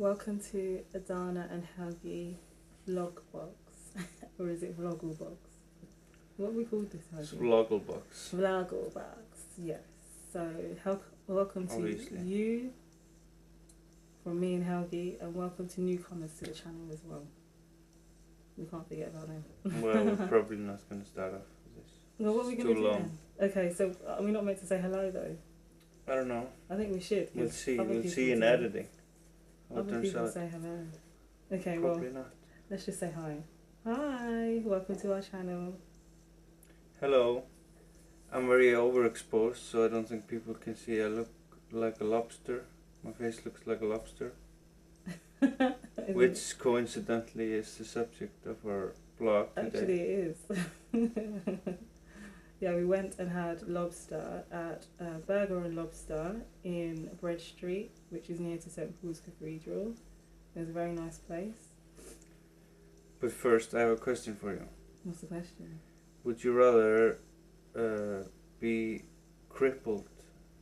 Welcome to Adanna and Helgi vlog box. Or is it vloggle box? What we called this, Helgi? Vloggle box. Vloggle box, yes. So, welcome to Obviously. you from me and Helgi, and welcome to newcomers to the channel as well. We can't forget about them. Well, we're probably not going to start off with this. Well, what are we It's going to too do long. then? Okay, so are we not meant to say hello though? I don't know. I think we should. We'll 'cause see. other We'll people see in do. editing. What Other turns people out. say hello. Okay, Probably well, not. let's just say hi. Hi, welcome to our channel. Hello. I'm very overexposed, so I don't think people can see. I look like a lobster. My face looks like a lobster. Which coincidentally is the subject of our blog today. Actually, it is. Yeah, we went and had lobster at Burger and Lobster in Bread Street, which is near to St Paul's Cathedral. It was a very nice place. But first, I have a question for you. What's the question? Would you rather be crippled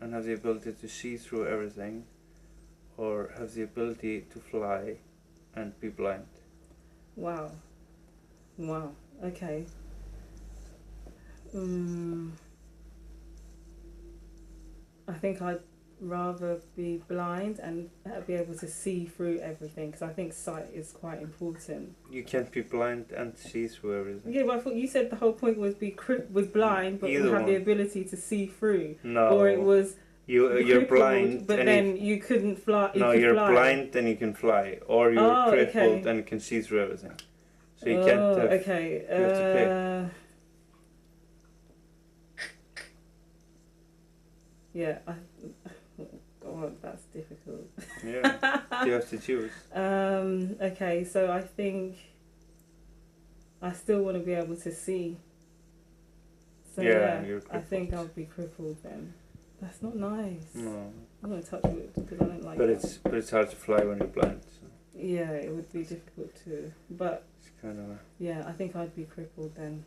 and have the ability to see through everything, or have the ability to fly and be blind? Wow. Wow. Okay. I think I'd rather be blind and be able to see through everything, because I think sight is quite important. You can't be blind and see through everything. Yeah, but I thought you said the whole point was was blind, but Either we have the one. ability to see through. No. Or it was you're crippled, blind, but and then you couldn't fly. no, could you're fly. blind and you can fly, or you're Oh, crippled okay. and can see through everything. So you can't have. Okay. You have to pick. Yeah. God, that's difficult. Yeah, you have to choose. Okay, so I think I still want to be able to see. So Yeah, you're I crippled. think I'll be crippled then. That's not nice. No, I'm gonna touch wood because I don't like. but that. it's hard to fly when you're blind. So Yeah, it would be difficult too. But it's kind of. yeah, I think I'd be crippled then.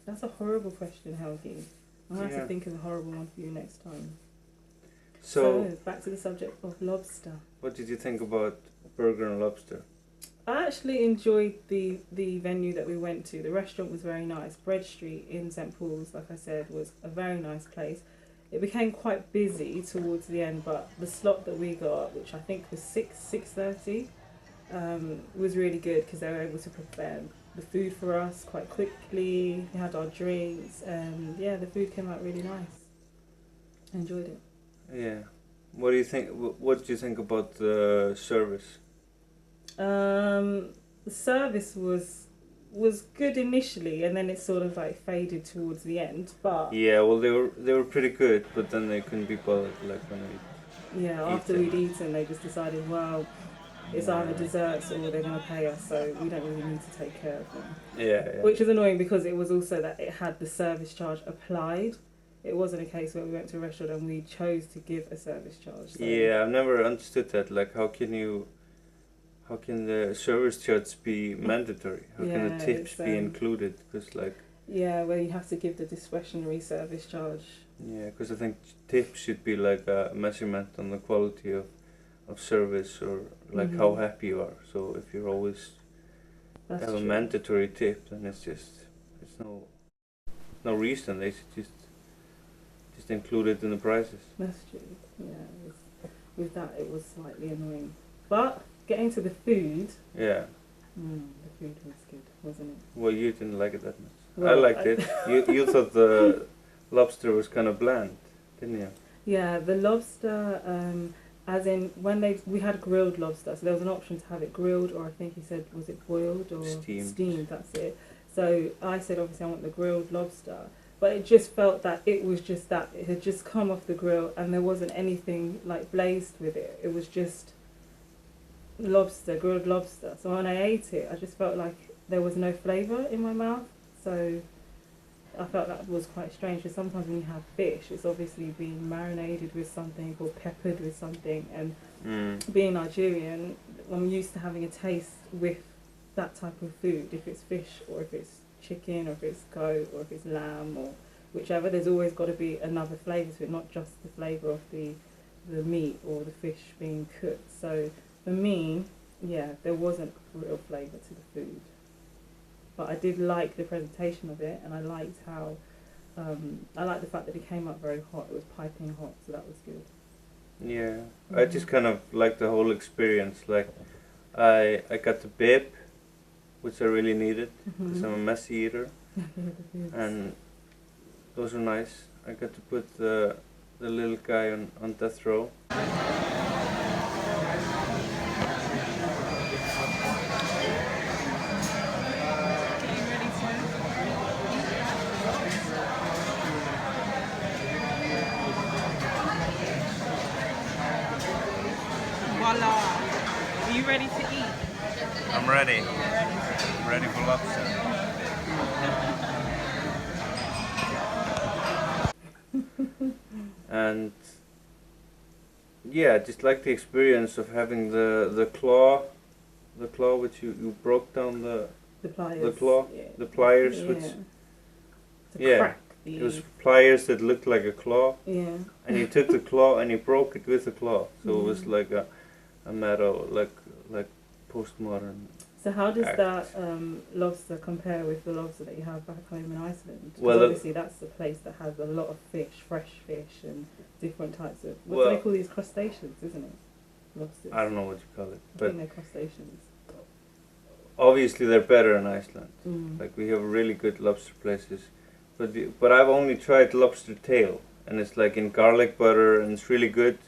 That's a horrible question, Helgi. I'll have to think of a horrible one for you next time. So back to the subject of lobster. What did you think about Burger and Lobster? I actually enjoyed the venue that we went to. The restaurant was very nice. Bread Street in St Paul's, like I said, was a very nice place. It became quite busy towards the end, but the slot that we got, which I think was 6:30, was really good because they were able to prepare the food for us quite quickly. We had our drinks, and yeah, the food came out really nice. I enjoyed it. Yeah. What do you think? What did you think about the service? The service was good initially, and then it sort of like faded towards the end. But Yeah, well, they were pretty good, but then they couldn't be bothered. Like when we yeah, after we'd eaten, they just decided, well, it's either desserts or they're gonna pay us, so we don't really need to take care of them. yeah. Which is annoying because it was also that it had the service charge applied. It wasn't a case where we went to a restaurant and we chose to give a service charge. So. Yeah, I've never understood that. Like, how can the service charge be mandatory? How can the tips be included? Because like. Yeah, where you have to give the discretionary service charge. Yeah, because I think tips should be like a measurement on the quality of service, or like how happy you are. So if you're always That's have a true. mandatory tip, then it's no reason. They should just include it in the prices. That's true. Yeah, with that it was slightly annoying. But getting to the food, Yeah. the food was good, wasn't it? Well, you didn't like it that much. Well, I liked it. You thought the lobster was kind of bland, didn't you? Yeah, the lobster, as in when we had grilled lobster, so there was an option to have it grilled, or I think he said, was it boiled or steamed? That's it. So I said, obviously, I want the grilled lobster, but it just felt that it was just that it had just come off the grill and there wasn't anything like blazed with it. It was just lobster, grilled lobster. So when I ate it, I just felt like there was no flavour in my mouth. So I felt that was quite strange, because sometimes when you have fish, it's obviously being marinated with something or peppered with something, and being Nigerian, I'm used to having a taste with that type of food. If it's fish, or if it's chicken, or if it's goat, or if it's lamb, or whichever, there's always got to be another flavour to it, not just the flavour of the the meat or the fish being cooked. So for me, yeah, there wasn't real flavour to the food. But I did like the presentation of it, and I liked how, I liked the fact that it came up very hot. It was piping hot, so that was good. Yeah, I just kind of liked the whole experience. Like, I got the bib, which I really needed because I'm a messy eater, and those were nice. I got to put the little guy on death row. Voila. Are you ready to eat? I'm ready. I'm ready for lobster. And yeah, just like the experience of having the claw which you broke down the pliers. The pliers, which crack it was pliers that looked like a claw. Yeah. And you took the claw and you broke it with the claw, so it was like a metal, like postmodern. So how does that lobster compare with the lobster that you have back home in Iceland? Because well, obviously that's the place that has a lot of fish, fresh fish, and different types of. What do they call these, crustaceans, isn't it? Lobsters. I don't know what you call it, I think they're crustaceans. Obviously, they're better in Iceland. Like, we have really good lobster places, but I've only tried lobster tail, and it's like in garlic butter, and it's really good.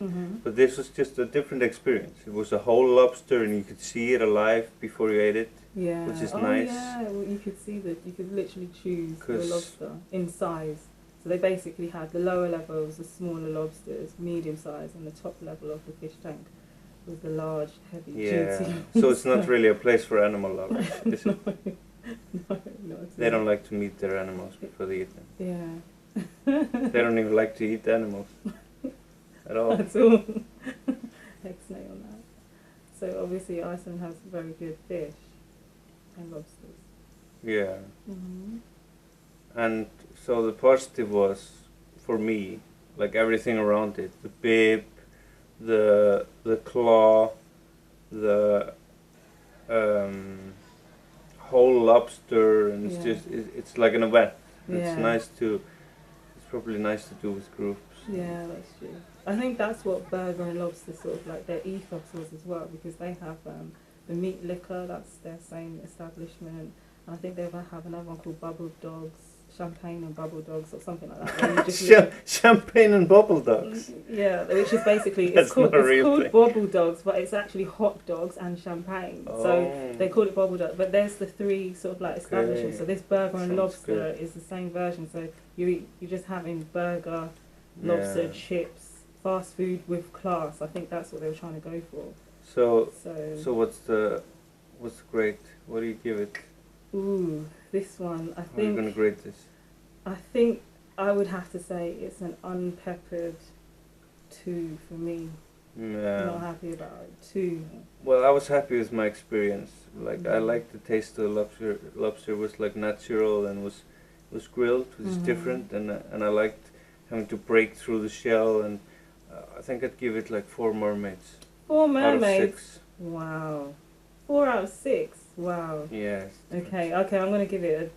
But this was just a different experience. It was a whole lobster, and you could see it alive before you ate it. Yeah. Which is nice. Yeah, well, you could see that. You could literally choose the lobster in size. So they basically had the lower levels, the smaller lobsters, medium size, and the top level of the fish tank was the large, heavy, juicy. So it's not really a place for animal lovers, is it? No, they don't like to meet their animals before they eat them. Yeah. They don't even like to eat animals at all. That's all. X-nay on that. So obviously Iceland has very good fish and lobsters. Yeah. And so the positive was, for me, like everything around it, the bib, the claw, the whole lobster, and it's like an event. It's probably nice to do with groups. Yeah, that's true. I think that's what Burger and Lobster sort of like their ethos was as well, because they have the meat liquor, that's their same establishment, and I think they have another one called Bubble Dogs, Champagne and Bubble Dogs or something like that. Champagne and Bubble Dogs? Yeah, which is basically, it's called Bubble Dogs, but it's actually hot dogs and champagne. Oh. So they call it Bubble Dogs, but there's the three sort of like establishments. So this Burger and Lobster is the same version. So you're just having burger, lobster, chips, fast food with class. I think that's what they were trying to go for. So what's the grade? What do you give it? Ooh, this one, I think... How are you going to grade this? I think I would have to say it's an unpeppered 2 for me. Yeah. Not happy about it. 2. Well, I was happy with my experience. Like, I liked the taste of the lobster. Lobster was like natural and was grilled, which is different, and I liked having to break through the shell, and I think I'd give it like 4 mermaids. 4 mermaids? Out of 6. Wow. 4 out of 6? Wow. Yes. Okay, I'm going to give it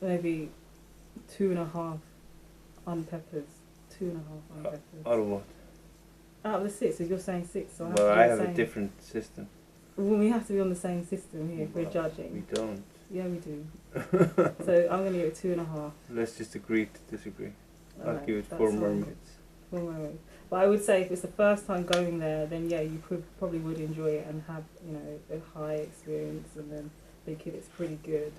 maybe 2.5 unpeppers. 2.5 unpeppers. Out of what? Out of the 6, so you're saying 6, so I have a different system. Well, we have to be on the same system here if we're judging. We don't. Yeah, we do. So I'm going to give it 2.5. Let's just agree to disagree. I'll give it 4 mermaids. 4 mermaids. But I would say if it's the first time going there, then yeah, you probably would enjoy it and have, a high experience and then think it's pretty good.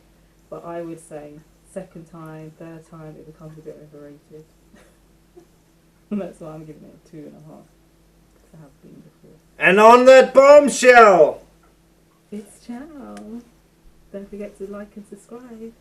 But I would say second time, third time, it becomes a bit overrated. And that's why I'm giving it 2.5. Because I have been before. And on that bombshell! It's ciao. Don't forget to like and subscribe.